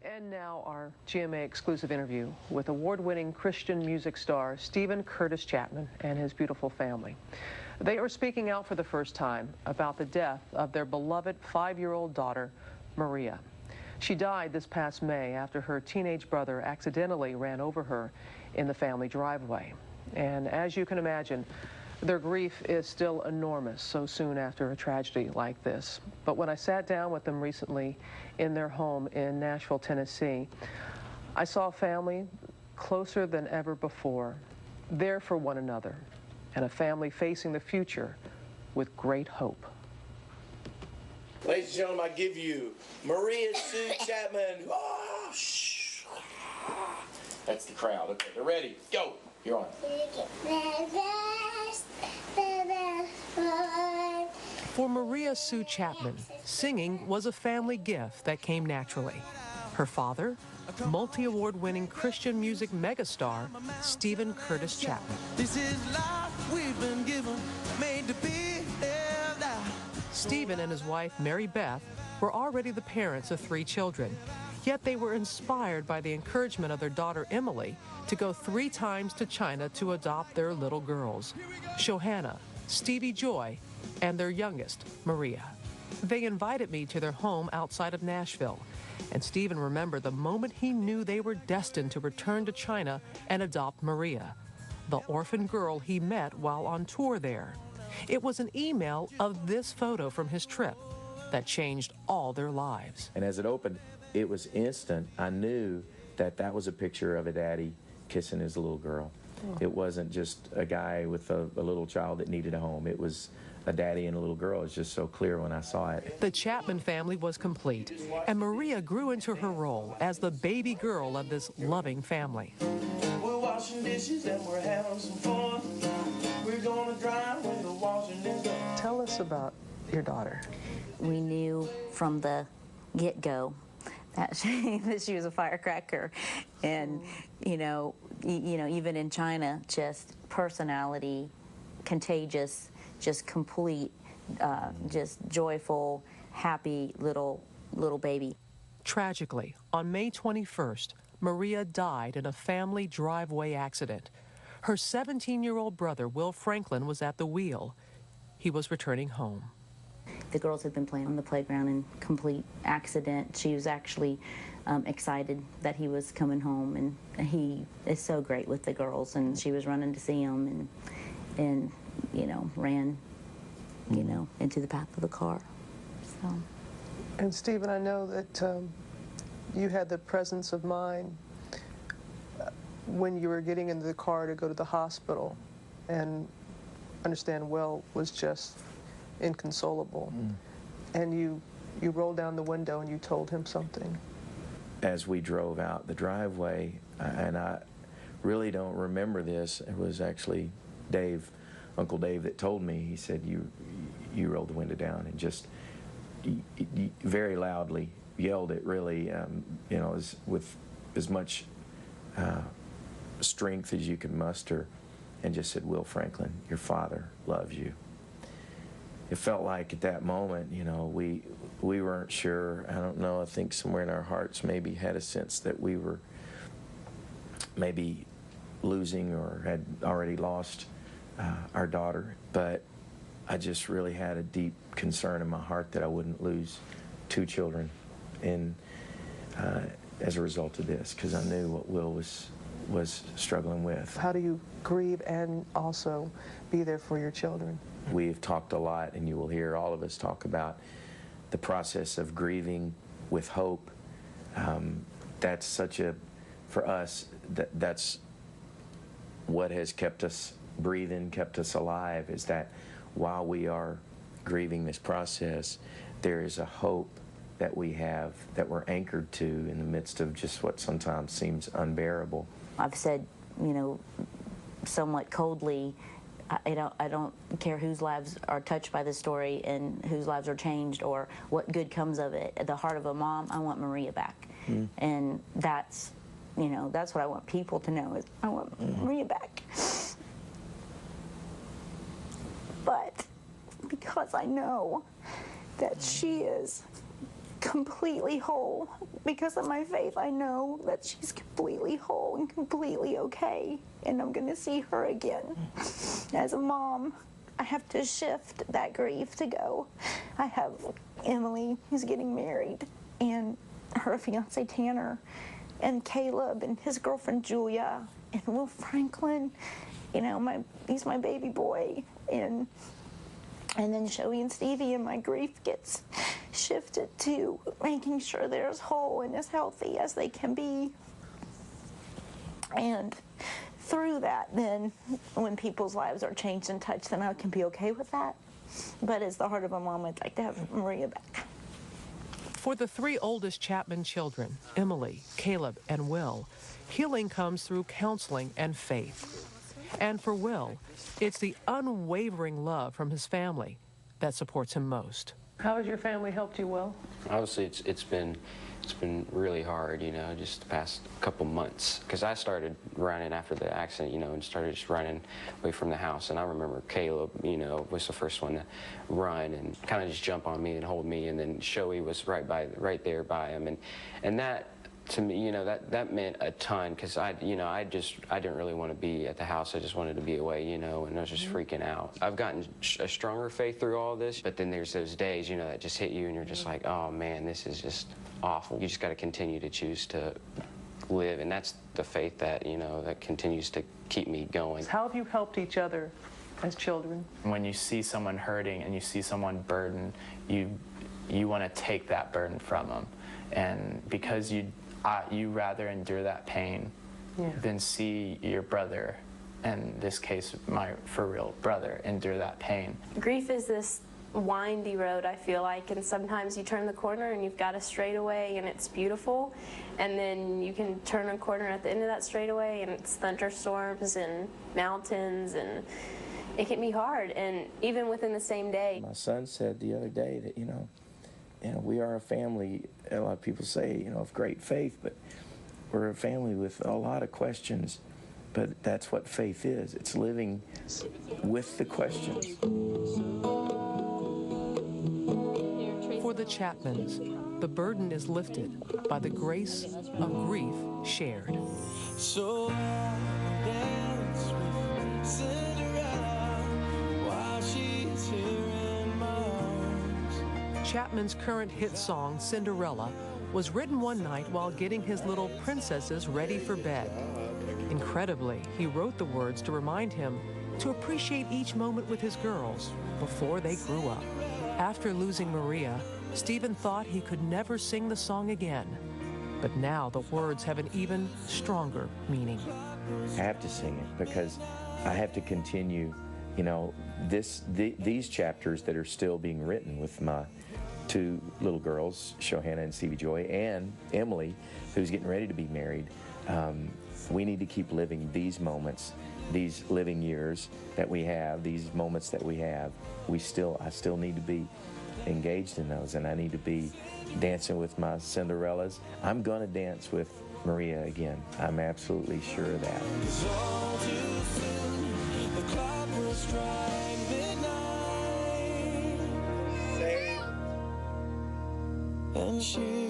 And now our GMA exclusive interview with award-winning Christian music star Steven Curtis Chapman and his beautiful family. They are speaking out for the first time about the death of their beloved 5-year-old daughter, Maria. She died this past May after her teenage brother accidentally ran over her in the family driveway. And as you can imagine, their grief is still enormous so soon after a tragedy like this. But when I sat down with them recently in their home in Nashville, Tennessee, I saw a family closer than ever before, there for one another, and a family facing the future with great hope. Ladies and gentlemen, I give you Maria Sue Chapman. Oh, shh. That's the crowd. Okay, they're ready. Go. You're on. For Maria Sue Chapman, singing was a family gift that came naturally. Her father, multi-award-winning Christian music megastar, Steven Curtis Chapman. This is life we've been given, made to be lived out. Steven and his wife, Mary Beth, were already the parents of 3 children. Yet they were inspired by the encouragement of their daughter, Emily, to go 3 times to China to adopt their little girls, Shohana, Stevie Joy, and their youngest, Maria. They invited me to their home outside of Nashville, and Steven remembered the moment he knew they were destined to return to China and adopt Maria, the orphan girl he met while on tour there. It was an email of this photo from his trip that changed all their lives. And as it opened, it was instant. I knew that that was a picture of a daddy kissing his little girl. Oh. It wasn't just a guy with a little child that needed a home. It was a daddy and a little girl. It was just so clear when I saw it. The Chapman family was complete, and Maria grew into her role as the baby girl of this loving family. We're washing dishes and we're having some fun. We're gonna drive when the washing is done. Tell us about your daughter. We knew from the get-go that she was a firecracker, and you know, even in China, just personality, contagious, just complete, just joyful, happy little baby. Tragically, on May 21st, Maria died in a family driveway accident. Her 17-year-old brother, Will Franklin, was at the wheel. He was returning home. The girls had been playing on the playground in complete accident. She was actually excited that he was coming home, and he is so great with the girls, and she was running to see him and you know, ran, you know, into the path of the car. So. And Steven, I know that you had the presence of mind when you were getting into the car to go to the hospital, and understand Will was just inconsolable. And you rolled down the window and you told him something. As we drove out the driveway, and I really don't remember this, it was actually Dave, Uncle Dave, that told me. He said, you rolled the window down, and just very loudly yelled it, really, you know, with as much strength as you could muster, and just said, Will Franklin, your father loves you. It felt like at that moment, you know, we weren't sure. I don't know, I think somewhere in our hearts maybe had a sense that we were maybe losing or had already lost our daughter. But I just really had a deep concern in my heart that I wouldn't lose 2 children as a result of this, because I knew what Will was struggling with. How do you grieve and also be there for your children? We've talked a lot, and you will hear all of us talk about the process of grieving with hope. That's such a, for us, that's what has kept us breathing, kept us alive, is that while we are grieving this process, there is a hope that we have, that we're anchored to in the midst of just what sometimes seems unbearable. I've said, you know, somewhat coldly, I don't care whose lives are touched by this story and whose lives are changed or what good comes of it. At the heart of a mom, I want Maria back. And that's, you know, that's what I want people to know, is I want Maria back. But because I know that she is completely whole. Because of my faith, I know that she's completely whole and completely okay, and I'm going to see her again. As a mom, I have to shift that grief to go. I have Emily, who's getting married, and her fiance Tanner, and Caleb and his girlfriend Julia, and Will Franklin. You know, he's my baby boy, and then Joey and Stevie, and my grief gets shifted to making sure they're as whole and as healthy as they can be. And through that, then, when people's lives are changed and touched, then I can be okay with that. But as the heart of a mom, I'd like to have Maria back. For the three oldest Chapman children, Emily, Caleb, and Will, healing comes through counseling and faith. And for Will, it's the unwavering love from his family that supports him most. How has your family helped you, Will? Obviously, it's been really hard, you know, just the past couple months. Because I started running after the accident, you know, and started just running away from the house. And I remember Caleb, you know, was the first one to run and kind of just jump on me and hold me. And then Shoei was right there by him. And that, to me, you know, that meant a ton, because I didn't really want to be at the house. I just wanted to be away, you know, and I was just freaking out. I've gotten a stronger faith through all this, but then there's those days, you know, that just hit you and you're just like, oh man, this is just awful. You just got to continue to choose to live, and that's the faith that, you know, that continues to keep me going. How have you helped each other as children? When you see someone hurting and you see someone burdened, you want to take that burden from them, and because you rather endure that pain than see your brother, in this case my for real brother, endure that pain. Grief is this windy road, I feel like, and sometimes you turn the corner and you've got a straightaway and it's beautiful, and then you can turn a corner at the end of that straightaway and it's thunderstorms and mountains, and it can be hard, and even within the same day. My son said the other day that, you know, we are a family, a lot of people say, you know, of great faith, but we're a family with a lot of questions, but that's what faith is. It's living with the questions. For the Chapmans, the burden is lifted by the grace of grief shared. So I'll dance with Cinderella while she's here in my arms. Chapman's current hit song, Cinderella, was written one night while getting his little princesses ready for bed. Incredibly, he wrote the words to remind him to appreciate each moment with his girls before they grew up. After losing Maria, Steven thought he could never sing the song again. But now the words have an even stronger meaning. I have to sing it because I have to continue, you know, these chapters that are still being written with my two little girls, Shohana and Stevie Joy, and Emily, who's getting ready to be married. We need to keep living these moments, these living years that we have, these moments that we have. I still need to be engaged in those, and I need to be dancing with my Cinderellas. I'm going to dance with Maria again. I'm absolutely sure of that. It's all too soon. The clock will strike midnight. And she